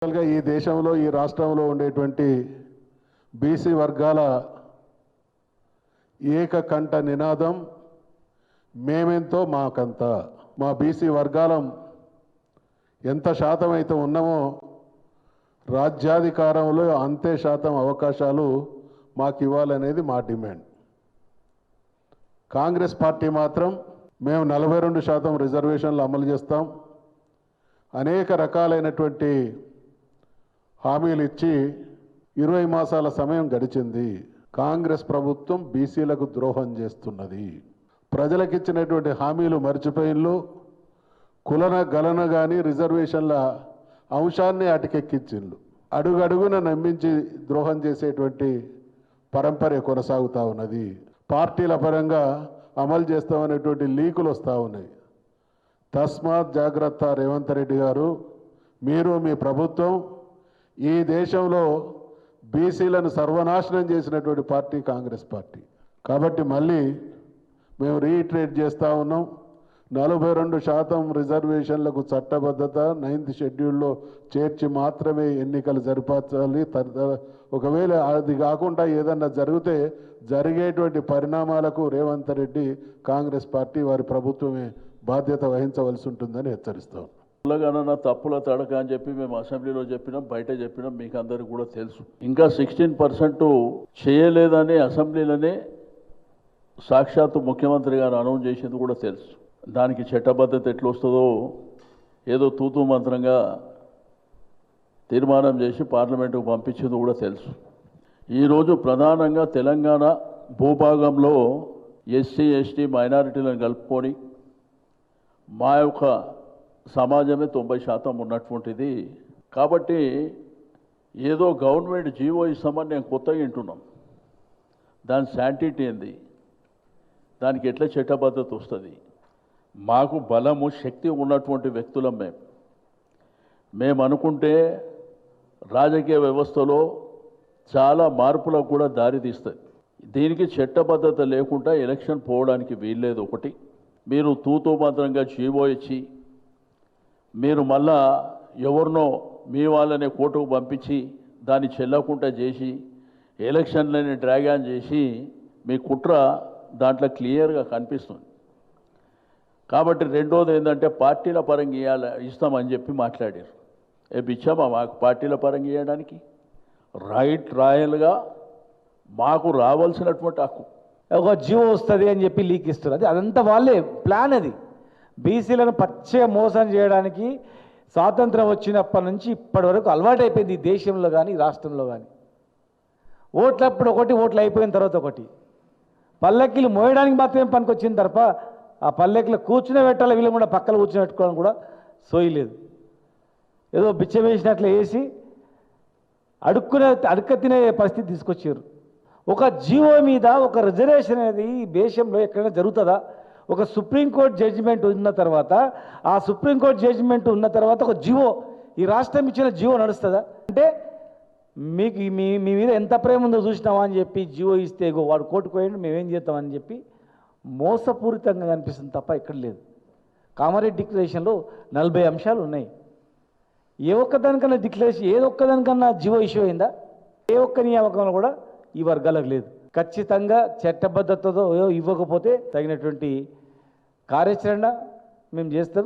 ఈ దేశంలో ఈ రాష్ట్రంలో ఉండేటువంటి బీసీ వర్గాల ఏకకంఠ నినాదం మేమెంతో మాకంత. మా బీసీ వర్గాలం ఎంత శాతం అయితే ఉన్నామో రాజ్యాధికారంలో అంతే శాతం అవకాశాలు మాకు ఇవ్వాలనేది మా డిమాండ్. కాంగ్రెస్ పార్టీ మాత్రం మేము 42% రిజర్వేషన్లు అమలు చేస్తాం, అనేక రకాలైనటువంటి హామీలు ఇచ్చి 20 మాసాల సమయం గడిచింది. కాంగ్రెస్ ప్రభుత్వం బీసీలకు ద్రోహం చేస్తున్నది. ప్రజలకు ఇచ్చినటువంటి హామీలు మర్చిపోయిన్లు. కులన గలన కానీ రిజర్వేషన్ల అంశాన్ని అటకెక్కించిండ్లు. అడుగడుగున నమ్మించి ద్రోహం చేసేటువంటి పరంపర కొనసాగుతూ ఉన్నది. పార్టీల పరంగా అమలు చేస్తామనేటువంటి లీకులు వస్తూ ఉన్నాయి. తస్మాత్ జాగ్రత్త రేవంత్ రెడ్డి గారు, మీరు మీ ప్రభుత్వం ఈ దేశంలో బీసీలను సర్వనాశనం చేసినటువంటి పార్టీ కాంగ్రెస్ పార్టీ. కాబట్టి మళ్ళీ మేము రీఇటరేట్ చేస్తూ ఉన్నాం, 42% రిజర్వేషన్లకు చట్టబద్ధత 9th షెడ్యూల్లో చేర్చి మాత్రమే ఎన్నికలు జరిపించాలి. ఒకవేళ అది కాకుండా ఏదన్నా జరిగితే జరిగేటువంటి పరిణామాలకు రేవంత్ రెడ్డి కాంగ్రెస్ పార్టీ వారి ప్రభుత్వమే బాధ్యత వహించవలసి ఉంటుందని హెచ్చరిస్తాం. కులగణన తప్పుల తడక అని చెప్పి మేము అసెంబ్లీలో చెప్పినాం, బయట చెప్పినాం, మీకు అందరికీ కూడా తెలుసు. ఇంకా 16% చేయలేదని అసెంబ్లీలోనే సాక్షాత్తు ముఖ్యమంత్రి గారు అనౌన్స్ చేసేది కూడా తెలుసు. దానికి చట్టబద్ధత ఎట్లా వస్తుందో ఏదో తూతూ మంత్రంగా తీర్మానం చేసి పార్లమెంటుకు పంపించేది కూడా తెలుసు. ఈరోజు ప్రధానంగా తెలంగాణ భూభాగంలో ఎస్సీ ఎస్టీ మైనారిటీలను కలుపుకొని మా యొక్క సమాజమే 90% ఉన్నటువంటిది. కాబట్టి ఏదో గవర్నమెంట్ జీవో ఇస్తామని నేను కొత్తగా వింటున్నాం. దాని శాంటిటీ ఏంది, దానికి ఎట్లా చట్టబద్ధత వస్తుంది? మాకు బలము శక్తి ఉన్నటువంటి వ్యక్తులం మేము అనుకుంటే రాజకీయ వ్యవస్థలో చాలా మార్పులకు కూడా దారితీస్తుంది. దీనికి చట్టబద్ధత లేకుండా ఎలక్షన్ పోవడానికి వీల్లేదు. ఒకటి, మీరు తూతూ మాత్రంగా జీవో ఇచ్చి మీరు మళ్ళా ఎవరినో మీ వాళ్ళనే కోర్టుకు పంపించి దాన్ని చెల్లకుండా చేసి ఎలక్షన్లని డ్రాగాన్ చేసి మీ కుట్ర దాంట్లో క్లియర్గా కనిపిస్తుంది. కాబట్టి రెండోది ఏంటంటే పార్టీల పరంగా ఇస్తామని చెప్పి మాట్లాడారు. ఇచ్చామా మాకు పార్టీల పరంగా ఇవ్వడానికి? రాయల్గా మాకు రావాల్సినటువంటి హక్కు. ఒక జీవో వస్తుంది అని చెప్పి లీక్ ఇస్తున్నారు. అదంతా వాళ్ళే ప్లాన్. అది బీసీలను పచ్చగా మోసం చేయడానికి స్వాతంత్రం వచ్చినప్పటి నుంచి ఇప్పటి వరకు అలవాటు అయిపోయింది ఈ దేశంలో కానీ రాష్ట్రంలో కానీ. ఓట్లప్పుడు ఒకటి, ఓట్లు అయిపోయిన తర్వాత ఒకటి. పల్లెక్కిలు మోయడానికి మాత్రమే పనికొచ్చిన తప్ప ఆ పల్లెకిలో కూర్చునే పెట్టాలి, వీళ్ళు కూడా పక్కన కూర్చుని పెట్టుకోవడం కూడా సోయలేదు. ఏదో బిచ్చం వేసినట్లు వేసి అడుక్క తినే పరిస్థితి తీసుకొచ్చారు. ఒక జీవో మీద ఒక రిజర్వేషన్ అనేది ఈ దేశంలో ఎక్కడైనా జరుగుతుందా? ఒక సుప్రీంకోర్టు జడ్జిమెంట్ ఉన్న తర్వాత, ఆ సుప్రీంకోర్టు జడ్జిమెంట్ ఉన్న తర్వాత ఒక జీవో, ఈ రాష్ట్రం ఇచ్చిన జీవో నడుస్తుందా? అంటే మీకు మీ మీద ఎంత ప్రేమ ఉందో చూసినావా అని చెప్పి జీవో ఇస్తే వాడు కోర్టుకు పోయండి మేమేం చేస్తామని చెప్పి మోసపూరితంగా కనిపిస్తుంది తప్ప ఇక్కడ లేదు. కామారెడ్డి డిక్లరేషన్లో 40 అంశాలు ఉన్నాయి. ఏ ఒక్కదానికన్నా డిక్లరేషన్, ఏదో ఒక్కదానికన్నా జీవో ఇష్యూ అయిందా? ఏ ఒక్క నియామకంలో కూడా ఈ వర్గాలకు లేదు. ఖచ్చితంగా చట్టబద్ధతతో ఇవ్వకపోతే తగినటువంటి కార్యాచరణ మేము చేస్తాం.